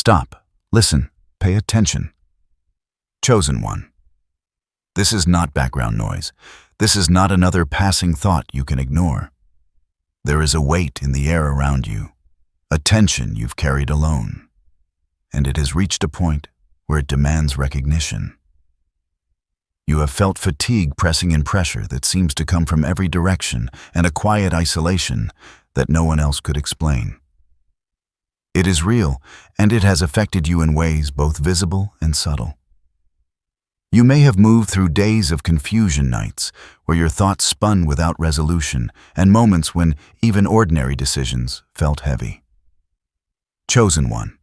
Stop, listen, pay attention. Chosen one. This is not background noise. This is not another passing thought you can ignore. There is a weight in the air around you, a tension you've carried alone, and it has reached a point where it demands recognition. You have felt fatigue pressing in, pressure that seems to come from every direction, and a quiet isolation that no one else could explain. It is real, and it has affected you in ways both visible and subtle. You may have moved through days of confusion, nights where your thoughts spun without resolution, and moments when even ordinary decisions felt heavy. Chosen one.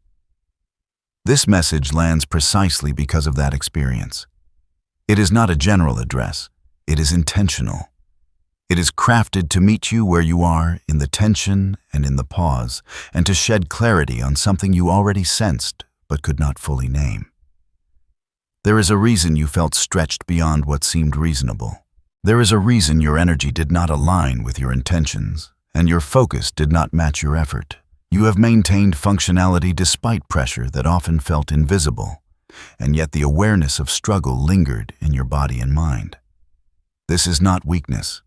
This message lands precisely because of that experience. It is not a general address. It is intentional. It is crafted to meet you where you are, in the tension and in the pause, and to shed clarity on something you already sensed but could not fully name. There is a reason you felt stretched beyond what seemed reasonable. There is a reason your energy did not align with your intentions, and your focus did not match your effort. You have maintained functionality despite pressure that often felt invisible, and yet the awareness of struggle lingered in your body and mind. This is not weakness.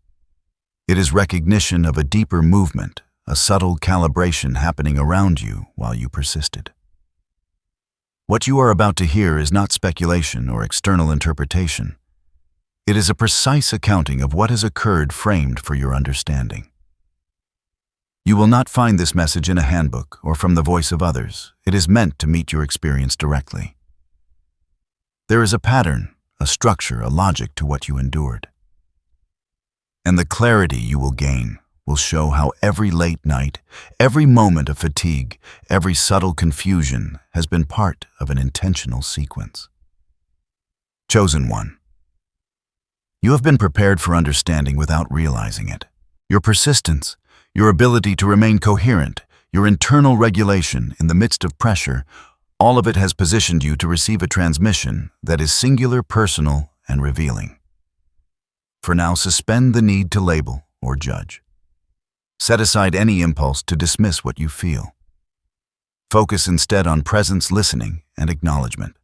It is recognition of a deeper movement, a subtle calibration happening around you while you persisted. What you are about to hear is not speculation or external interpretation. It is a precise accounting of what has occurred, framed for your understanding. You will not find this message in a handbook or from the voice of others. It is meant to meet your experience directly. There is a pattern, a structure, a logic to what you endured. And the clarity you will gain will show how every late night, every moment of fatigue, every subtle confusion has been part of an intentional sequence. Chosen one. You have been prepared for understanding without realizing it. Your persistence, your ability to remain coherent, your internal regulation in the midst of pressure, all of it has positioned you to receive a transmission that is singular, personal, and revealing. For now, suspend the need to label or judge. Set aside any impulse to dismiss what you feel. Focus instead on presence, listening, and acknowledgement.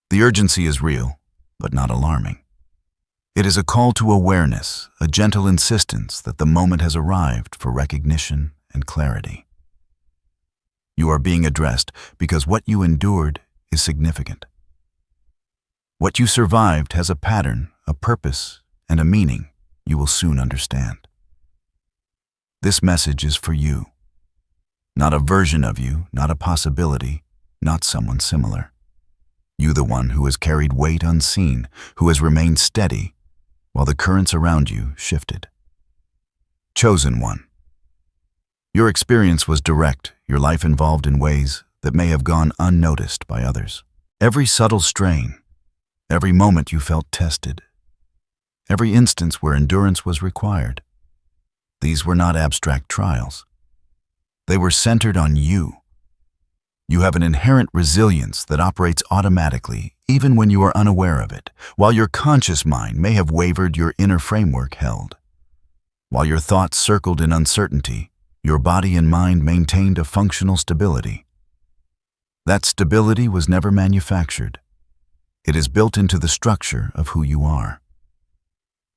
The urgency is real, but not alarming. It is a call to awareness, a gentle insistence that the moment has arrived for recognition and clarity. You are being addressed because what you endured is significant. What you survived has a pattern, a purpose, and a meaning you will soon understand. This message is for you. Not a version of you, not a possibility, not someone similar. You, the one who has carried weight unseen, who has remained steady, while the currents around you shifted. Chosen one. Your experience was direct, your life involved in ways that may have gone unnoticed by others. Every subtle strain, every moment you felt tested, every instance where endurance was required. These were not abstract trials. They were centered on you. You have an inherent resilience that operates automatically, even when you are unaware of it. While your conscious mind may have wavered, your inner framework held. While your thoughts circled in uncertainty, your body and mind maintained a functional stability. That stability was never manufactured. It is built into the structure of who you are.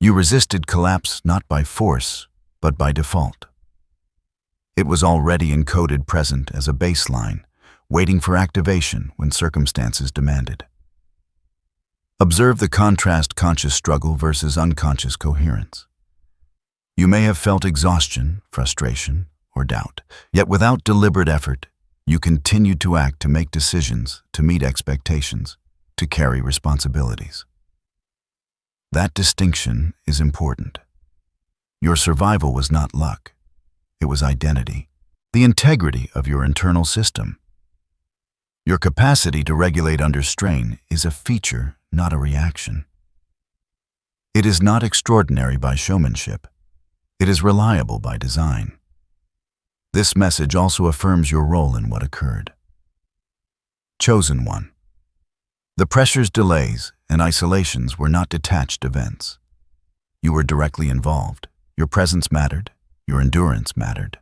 You resisted collapse not by force, but by default. It was already encoded, present as a baseline, waiting for activation when circumstances demanded. Observe the contrast: conscious struggle versus unconscious coherence. You may have felt exhaustion, frustration, or doubt, yet without deliberate effort, you continued to act, to make decisions, to meet expectations, to carry responsibilities. That distinction is important. Your survival was not luck. It was identity, the integrity of your internal system. Your capacity to regulate under strain is a feature, not a reaction. It is not extraordinary by showmanship. It is reliable by design. This message also affirms your role in what occurred. Chosen one. The pressures, delays, and isolations were not detached events. You were directly involved. Your presence mattered. Your endurance mattered.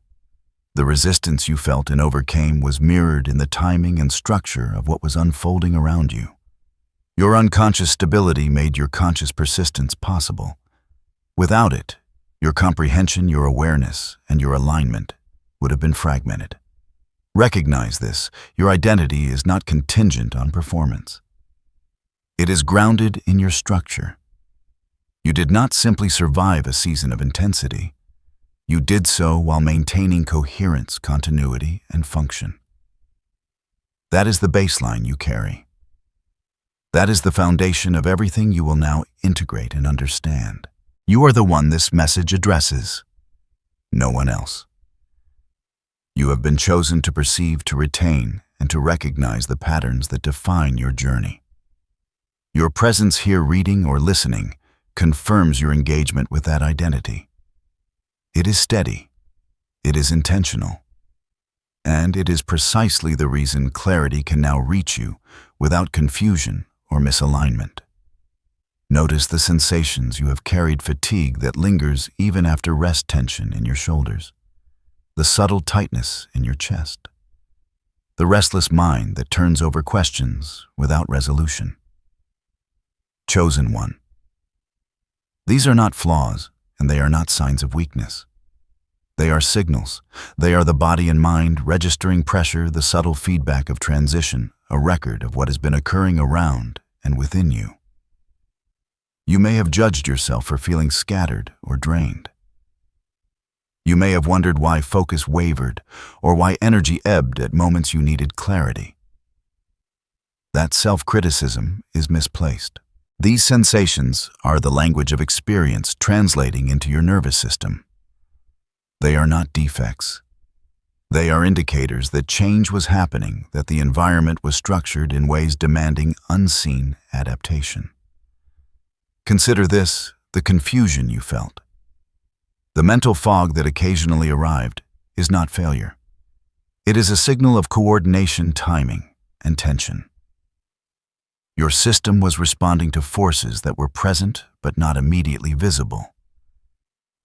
The resistance you felt and overcame was mirrored in the timing and structure of what was unfolding around you. Your unconscious stability made your conscious persistence possible. Without it, your comprehension, your awareness, and your alignment would have been fragmented. Recognize this: your identity is not contingent on performance. It is grounded in your structure. You did not simply survive a season of intensity. You did so while maintaining coherence, continuity, and function. That is the baseline you carry. That is the foundation of everything you will now integrate and understand. You are the one this message addresses, no one else. You have been chosen to perceive, to retain, and to recognize the patterns that define your journey. Your presence here, reading or listening, confirms your engagement with that identity. It is steady, it is intentional, and it is precisely the reason clarity can now reach you without confusion or misalignment. Notice the sensations you have carried: fatigue that lingers even after rest, tension in your shoulders, the subtle tightness in your chest, the restless mind that turns over questions without resolution. Chosen one. These are not flaws, and they are not signs of weakness. They are signals. They are the body and mind registering pressure, the subtle feedback of transition, a record of what has been occurring around and within you. You may have judged yourself for feeling scattered or drained. You may have wondered why focus wavered or why energy ebbed at moments you needed clarity. That self-criticism is misplaced. These sensations are the language of experience translating into your nervous system. They are not defects. They are indicators that change was happening, that the environment was structured in ways demanding unseen adaptation. Consider this: the confusion you felt. The mental fog that occasionally arrived is not failure. It is a signal of coordination, timing, and tension. Your system was responding to forces that were present but not immediately visible.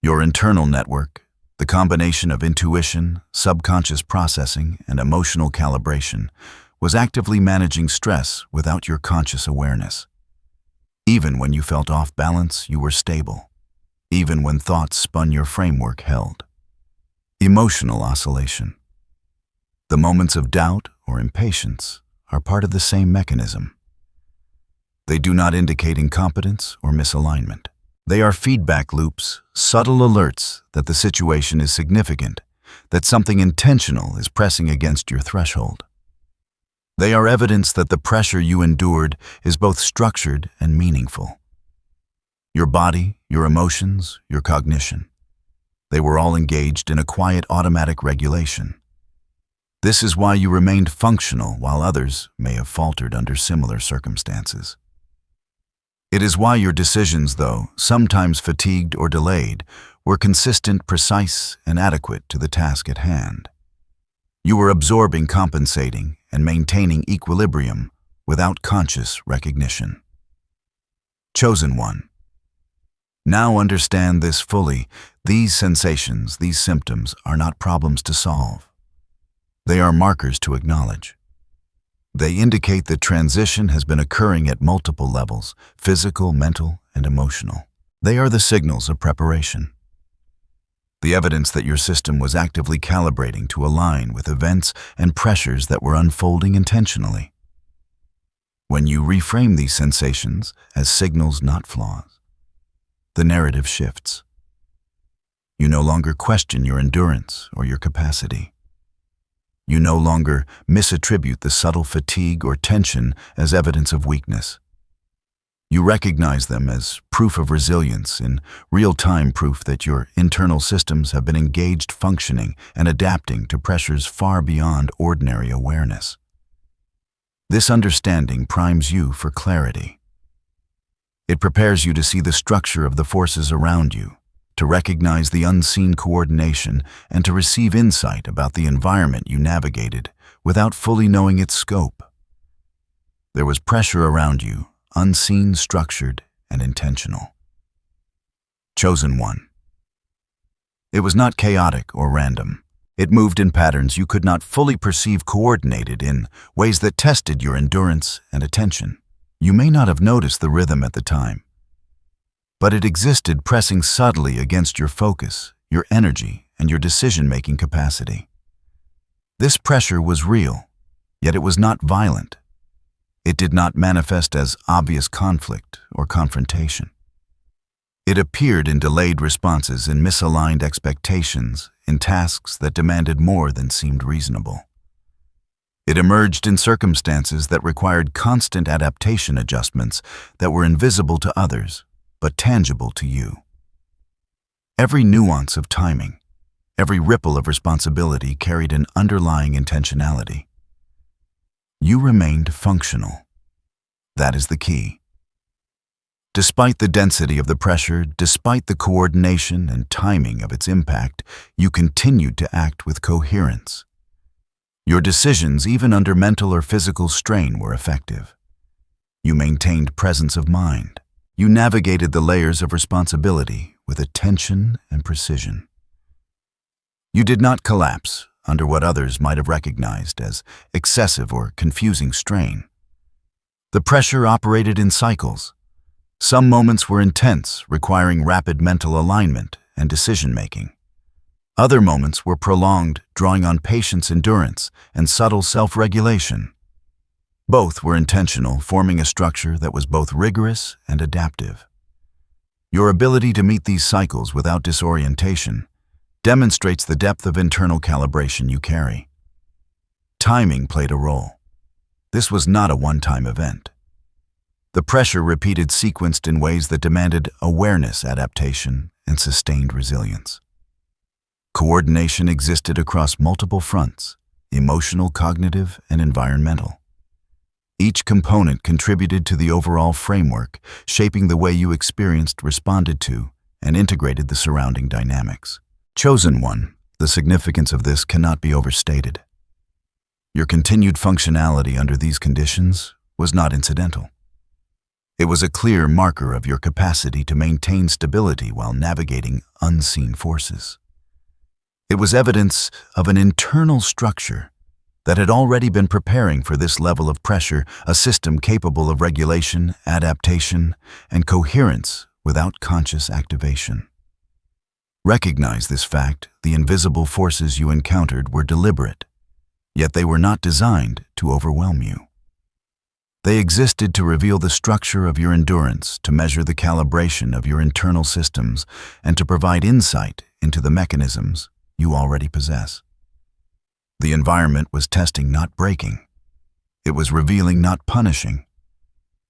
Your internal network, the combination of intuition, subconscious processing, and emotional calibration, was actively managing stress without your conscious awareness. Even when you felt off balance, you were stable. Even when thoughts spun, your framework held. Emotional oscillation. The moments of doubt or impatience are part of the same mechanism. They do not indicate incompetence or misalignment. They are feedback loops, subtle alerts that the situation is significant, that something intentional is pressing against your threshold. They are evidence that the pressure you endured is both structured and meaningful. Your body, your emotions, your cognition, they were all engaged in a quiet automatic regulation. This is why you remained functional while others may have faltered under similar circumstances. It is why your decisions, though sometimes fatigued or delayed, were consistent, precise, and adequate to the task at hand. You were absorbing, compensating, and maintaining equilibrium without conscious recognition. Chosen one. Now understand this fully. These sensations, these symptoms, are not problems to solve. They are markers to acknowledge. They indicate that transition has been occurring at multiple levels: physical, mental, and emotional. They are the signals of preparation. The evidence that your system was actively calibrating to align with events and pressures that were unfolding intentionally. When you reframe these sensations as signals, not flaws, the narrative shifts. You no longer question your endurance or your capacity. You no longer misattribute the subtle fatigue or tension as evidence of weakness. You recognize them as proof of resilience, in real-time proof that your internal systems have been engaged, functioning, and adapting to pressures far beyond ordinary awareness. This understanding primes you for clarity. It prepares you to see the structure of the forces around you, to recognize the unseen coordination, and to receive insight about the environment you navigated without fully knowing its scope. There was pressure around you, unseen, structured, and intentional. Chosen one. It was not chaotic or random. It moved in patterns you could not fully perceive, coordinated in ways that tested your endurance and attention. You may not have noticed the rhythm at the time, but it existed, pressing subtly against your focus, your energy, and your decision-making capacity. This pressure was real, yet it was not violent. It did not manifest as obvious conflict or confrontation. It appeared in delayed responses, in misaligned expectations, in tasks that demanded more than seemed reasonable. It emerged in circumstances that required constant adaptation adjustments that were invisible to others, but tangible to you. Every nuance of timing, every ripple of responsibility carried an underlying intentionality. You remained functional. That is the key. Despite the density of the pressure, despite the coordination and timing of its impact, you continued to act with coherence. Your decisions, even under mental or physical strain, were effective. You maintained presence of mind. You navigated the layers of responsibility with attention and precision. You did not collapse under what others might have recognized as excessive or confusing strain. The pressure operated in cycles. Some moments were intense, requiring rapid mental alignment and decision-making. Other moments were prolonged, drawing on patience, endurance, and subtle self-regulation. Both were intentional, forming a structure that was both rigorous and adaptive. Your ability to meet these cycles without disorientation demonstrates the depth of internal calibration you carry. Timing played a role. This was not a one-time event. The pressure repeated, sequenced in ways that demanded awareness, adaptation, and sustained resilience. Coordination existed across multiple fronts: emotional, cognitive, and environmental. Each component contributed to the overall framework, shaping the way you experienced, responded to, and integrated the surrounding dynamics. Chosen one, the significance of this cannot be overstated. Your continued functionality under these conditions was not incidental. It was a clear marker of your capacity to maintain stability while navigating unseen forces. It was evidence of an internal structure that had already been preparing for this level of pressure, a system capable of regulation, adaptation, and coherence without conscious activation. Recognize this fact: the invisible forces you encountered were deliberate, yet they were not designed to overwhelm you. They existed to reveal the structure of your endurance, to measure the calibration of your internal systems, and to provide insight into the mechanisms you already possess. The environment was testing, not breaking. It was revealing, not punishing.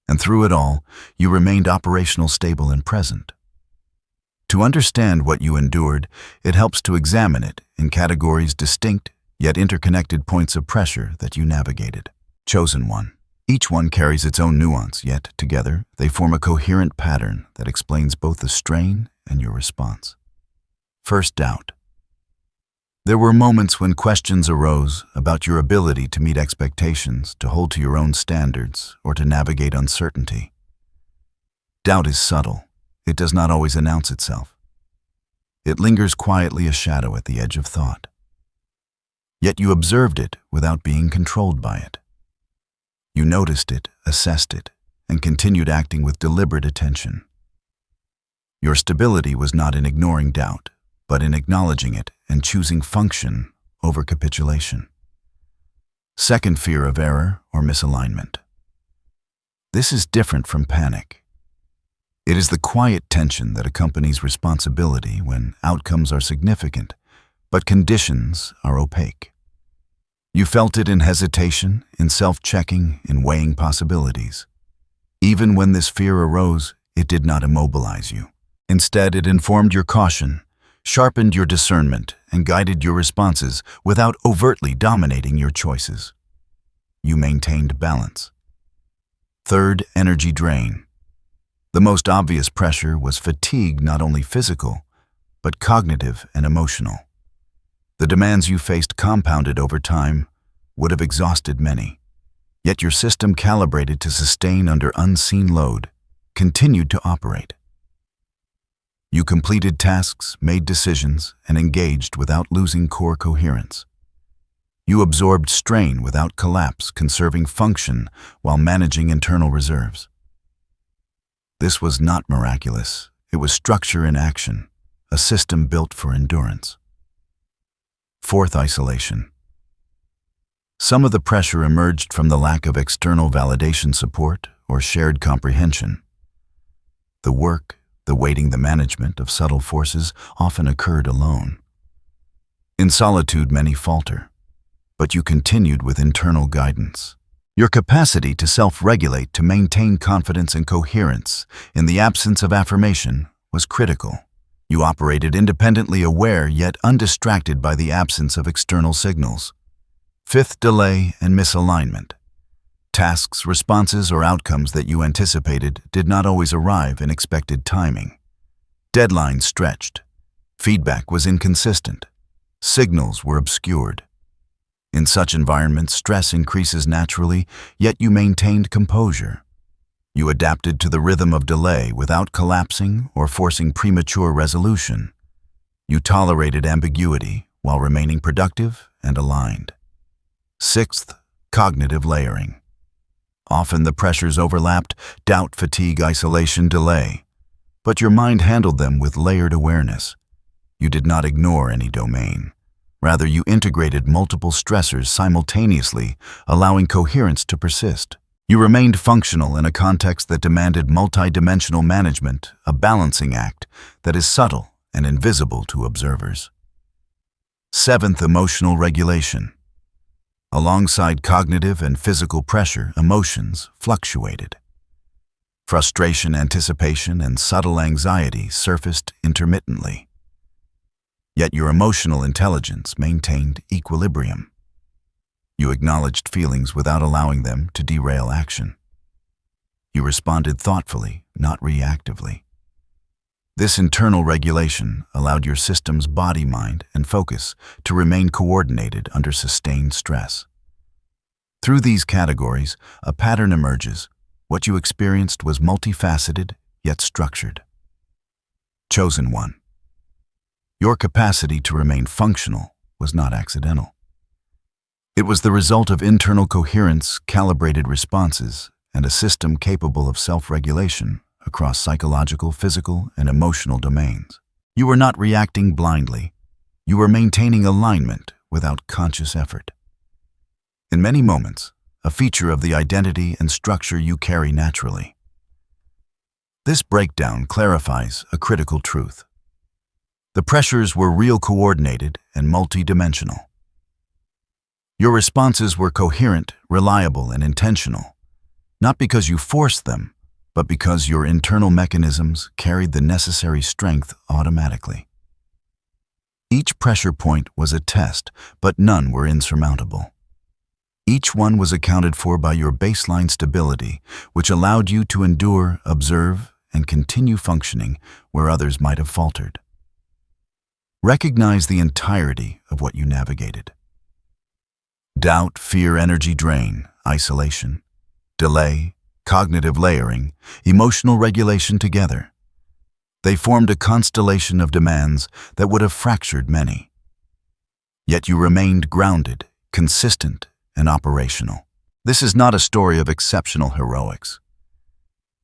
And through it all, you remained operational, stable, and present. To understand what you endured, it helps to examine it in categories: distinct yet interconnected points of pressure that you navigated. Chosen one. Each one carries its own nuance, yet together they form a coherent pattern that explains both the strain and your response. First, doubt. There were moments when questions arose about your ability to meet expectations, to hold to your own standards, or to navigate uncertainty. Doubt is subtle. It does not always announce itself. It lingers quietly, a shadow at the edge of thought. Yet you observed it without being controlled by it. You noticed it, assessed it, and continued acting with deliberate attention. Your stability was not in ignoring doubt, but in acknowledging it and choosing function over capitulation. Second, fear of error or misalignment. This is different from panic. It is the quiet tension that accompanies responsibility when outcomes are significant, but conditions are opaque. You felt it in hesitation, in self-checking, in weighing possibilities. Even when this fear arose, it did not immobilize you. Instead, it informed your caution, sharpened your discernment, and guided your responses without overtly dominating your choices. You maintained balance. Third, energy drain. The most obvious pressure was fatigue, not only physical, but cognitive and emotional. The demands you faced, compounded over time, would have exhausted many. Yet your system, calibrated to sustain under unseen load, continued to operate. You completed tasks, made decisions, and engaged without losing core coherence. You absorbed strain without collapse, conserving function while managing internal reserves. This was not miraculous. It was structure in action, a system built for endurance. Fourth, isolation. Some of the pressure emerged from the lack of external validation support or shared comprehension. The work, the weighting, the management of subtle forces often occurred alone. In solitude, many falter, but you continued with internal guidance. Your capacity to self-regulate, to maintain confidence and coherence in the absence of affirmation was critical. You operated independently aware yet undistracted by the absence of external signals. Fifth, delay and misalignment. Tasks, responses, or outcomes that you anticipated did not always arrive in expected timing. Deadlines stretched. Feedback was inconsistent. Signals were obscured. In such environments, stress increases naturally, yet you maintained composure. You adapted to the rhythm of delay without collapsing or forcing premature resolution. You tolerated ambiguity while remaining productive and aligned. Sixth, cognitive layering. Often the pressures overlapped: doubt, fatigue, isolation, delay. But your mind handled them with layered awareness. You did not ignore any domain. Rather, you integrated multiple stressors simultaneously, allowing coherence to persist. You remained functional in a context that demanded multidimensional management, a balancing act that is subtle and invisible to observers. Seventh, emotional regulation. Alongside cognitive and physical pressure, emotions fluctuated. Frustration, anticipation, and subtle anxiety surfaced intermittently. Yet your emotional intelligence maintained equilibrium. You acknowledged feelings without allowing them to derail action. You responded thoughtfully, not reactively. This internal regulation allowed your system's body, mind, and focus to remain coordinated under sustained stress. Through these categories, a pattern emerges. What you experienced was multifaceted, yet structured. Chosen one. Your capacity to remain functional was not accidental. It was the result of internal coherence, calibrated responses, and a system capable of self-regulation across psychological, physical, and emotional domains. You were not reacting blindly. You were maintaining alignment without conscious effort. In many moments, a feature of the identity and structure you carry naturally. This breakdown clarifies a critical truth. The pressures were real, coordinated, and multidimensional. Your responses were coherent, reliable, and intentional, not because you forced them, but because your internal mechanisms carried the necessary strength automatically. Each pressure point was a test, but none were insurmountable. Each one was accounted for by your baseline stability, which allowed you to endure, observe, and continue functioning where others might have faltered. Recognize the entirety of what you navigated. Doubt, fear, energy drain, isolation, delay, cognitive layering, emotional regulation together. They formed a constellation of demands that would have fractured many. Yet you remained grounded, consistent, and operational. This is not a story of exceptional heroics.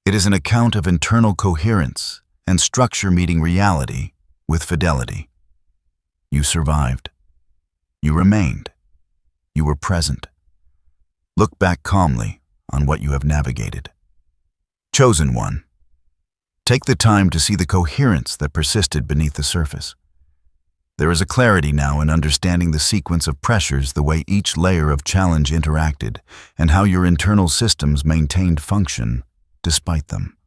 It is an account of internal coherence and structure meeting reality with fidelity. You survived. You remained. You were present. Look back calmly on what you have navigated. Chosen one. Take the time to see the coherence that persisted beneath the surface. There is a clarity now in understanding the sequence of pressures, the way each layer of challenge interacted, and how your internal systems maintained function despite them.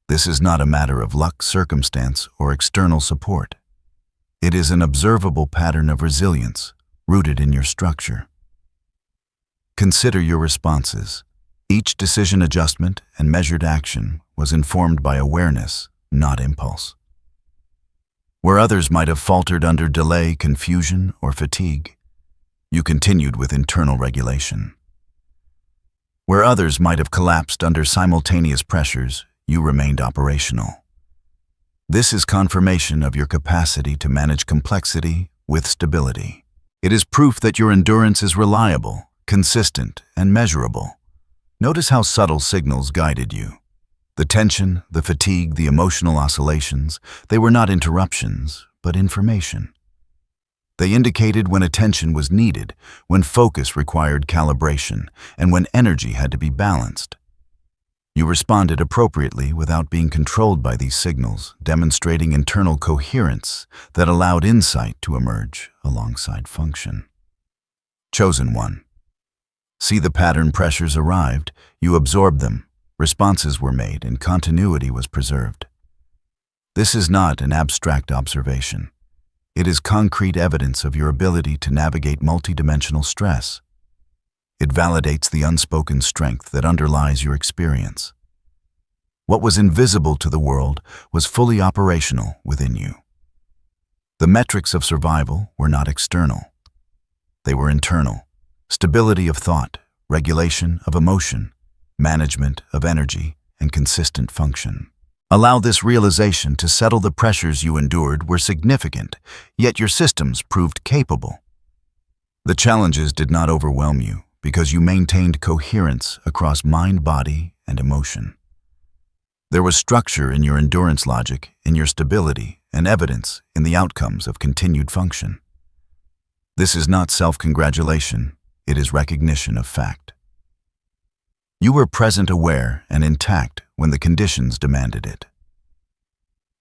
This is not a matter of luck, circumstance, or external support. It is an observable pattern of resilience rooted in your structure. Consider your responses. Each decision, adjustment, and measured action was informed by awareness, not impulse. Where others might have faltered under delay, confusion, or fatigue, you continued with internal regulation. Where others might have collapsed under simultaneous pressures, you remained operational. This is confirmation of your capacity to manage complexity with stability. It is proof that your endurance is reliable, consistent, and measurable. Notice how subtle signals guided you. The tension, the fatigue, the emotional oscillations, they were not interruptions, but information. They indicated when attention was needed, when focus required calibration, and when energy had to be balanced. You responded appropriately without being controlled by these signals, demonstrating internal coherence that allowed insight to emerge alongside function. Chosen one. See the pattern pressures arrived, you absorbed them, responses were made, and continuity was preserved. This is not an abstract observation. It is concrete evidence of your ability to navigate multidimensional stress. It validates the unspoken strength that underlies your experience. What was invisible to the world was fully operational within you. The metrics of survival were not external. They were internal. Stability of thought, regulation of emotion, management of energy, and consistent function. Allow this realization to settle. The pressures you endured were significant, yet your systems proved capable. The challenges did not overwhelm you because you maintained coherence across mind, body, and emotion. There was structure in your endurance logic, in your stability, and evidence in the outcomes of continued function. This is not self-congratulation, it is recognition of fact. You were present, aware, and intact when the conditions demanded it.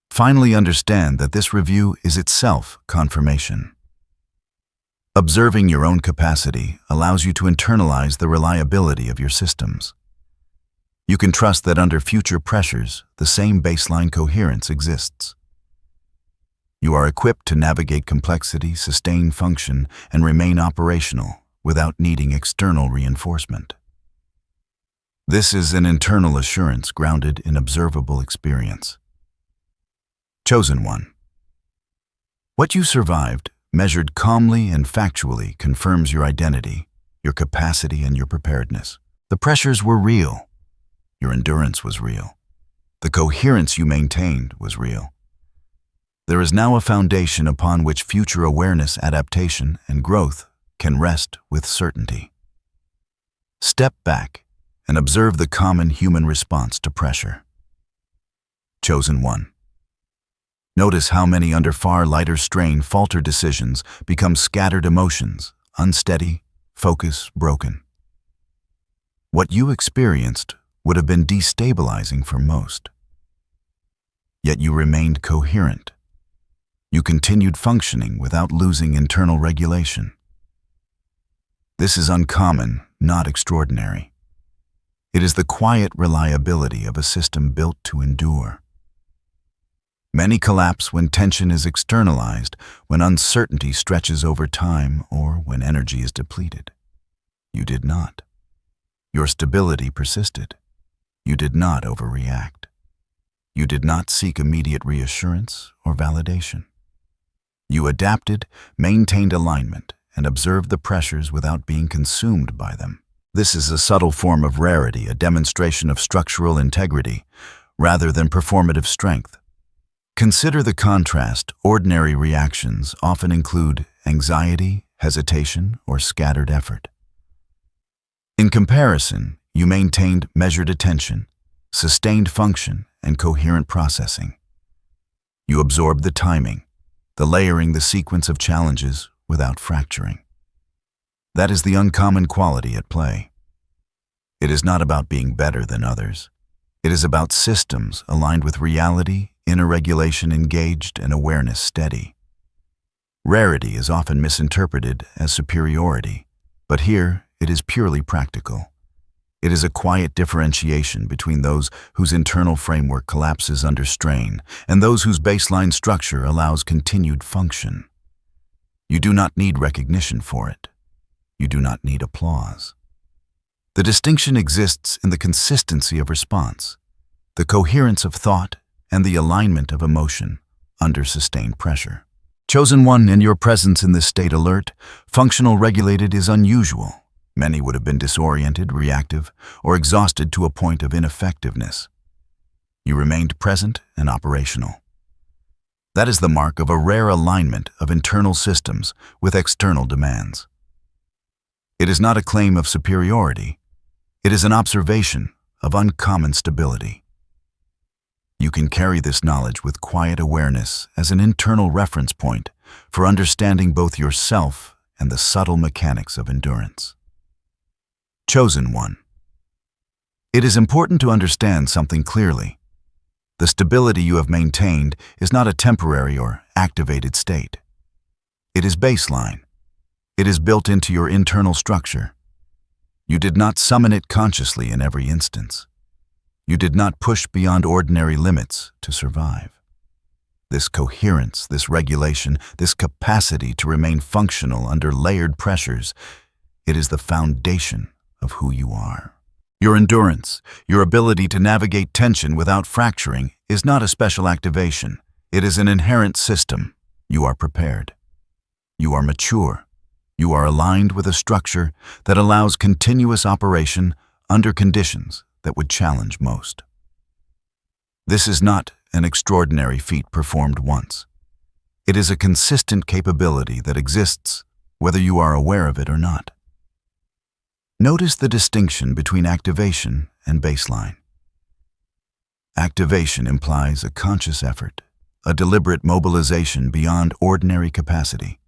Finally, understand that this review is itself confirmation. Observing your own capacity allows you to internalize the reliability of your systems. You can trust that under future pressures, the same baseline coherence exists. You are equipped to navigate complexity, sustain function, and remain operational without needing external reinforcement. This is an internal assurance grounded in observable experience. Chosen one. What you survived, measured calmly and factually, confirms your identity, your capacity, and your preparedness. The pressures were real. Your endurance was real. The coherence you maintained was real. There is now a foundation upon which future awareness, adaptation, and growth can rest with certainty. Step back and observe the common human response to pressure. Chosen one. Notice how many under far lighter strain falter decisions, become scattered emotions, unsteady, focus broken. What you experienced would have been destabilizing for most. Yet you remained coherent. You continued functioning without losing internal regulation. This is uncommon, not extraordinary. It is the quiet reliability of a system built to endure. Many collapse when tension is externalized, when uncertainty stretches over time, or when energy is depleted. You did not. Your stability persisted. You did not overreact. You did not seek immediate reassurance or validation. You adapted, maintained alignment, and observed the pressures without being consumed by them. This is a subtle form of rarity, a demonstration of structural integrity, rather than performative strength. Consider the contrast. Ordinary reactions often include anxiety, hesitation, or scattered effort. In comparison, you maintained measured attention, sustained function, and coherent processing. You absorbed the timing, the layering, the sequence of challenges without fracturing. That is the uncommon quality at play. It is not about being better than others. It is about systems aligned with reality, inner regulation engaged, and awareness steady. Rarity is often misinterpreted as superiority, but here it is purely practical. It is a quiet differentiation between those whose internal framework collapses under strain and those whose baseline structure allows continued function. You do not need recognition for it. You do not need applause. The distinction exists in the consistency of response, the coherence of thought, and the alignment of emotion under sustained pressure. Chosen one, in your presence in this state alert, functional, regulated is unusual. Many would have been disoriented, reactive, or exhausted to a point of ineffectiveness. You remained present and operational. That is the mark of a rare alignment of internal systems with external demands. It is not a claim of superiority. It is an observation of uncommon stability. You can carry this knowledge with quiet awareness as an internal reference point for understanding both yourself and the subtle mechanics of endurance. Chosen one. It is important to understand something clearly. The stability you have maintained is not a temporary or activated state. It is baseline. It is built into your internal structure. You did not summon it consciously in every instance. You did not push beyond ordinary limits to survive. This coherence, this regulation, this capacity to remain functional under layered pressures, it is the foundation of who you are. Your endurance, your ability to navigate tension without fracturing, is not a special activation. It is an inherent system. You are prepared. You are mature. You are aligned with a structure that allows continuous operation under conditions that would challenge most. This is not an extraordinary feat performed once. It is a consistent capability that exists whether you are aware of it or not. Notice the distinction between activation and baseline. Activation implies a conscious effort, a deliberate mobilization beyond ordinary capacity.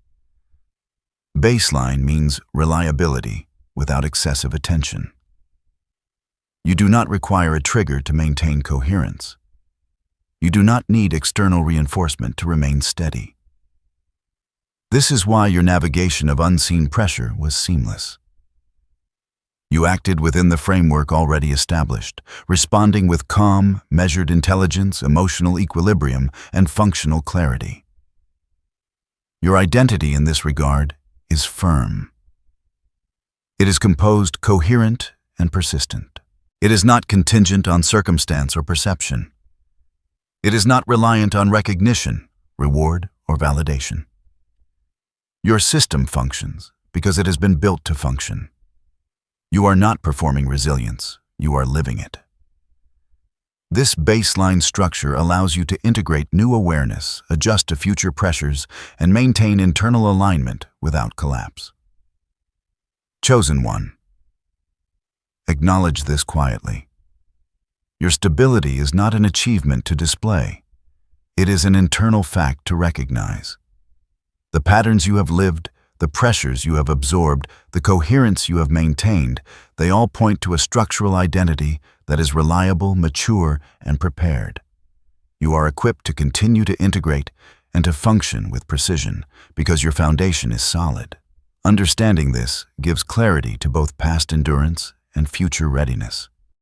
Baseline means reliability without excessive attention. You do not require a trigger to maintain coherence. You do not need external reinforcement to remain steady. This is why your navigation of unseen pressure was seamless. You acted within the framework already established, responding with calm, measured intelligence, emotional equilibrium, and functional clarity. Your identity in this regard is firm. It is composed, coherent, and persistent. It is not contingent on circumstance or perception. It is not reliant on recognition, reward, or validation. Your system functions because it has been built to function. You are not performing resilience, you are living it. This baseline structure allows you to integrate new awareness, adjust to future pressures, and maintain internal alignment without collapse. Chosen one. Acknowledge this quietly. Your stability is not an achievement to display. It is an internal fact to recognize. The patterns you have lived, the pressures you have absorbed, the coherence you have maintained, they all point to a structural identity that is reliable, mature, and prepared. You are equipped to continue to integrate and to function with precision because your foundation is solid. Understanding this gives clarity to both past endurance and future readiness.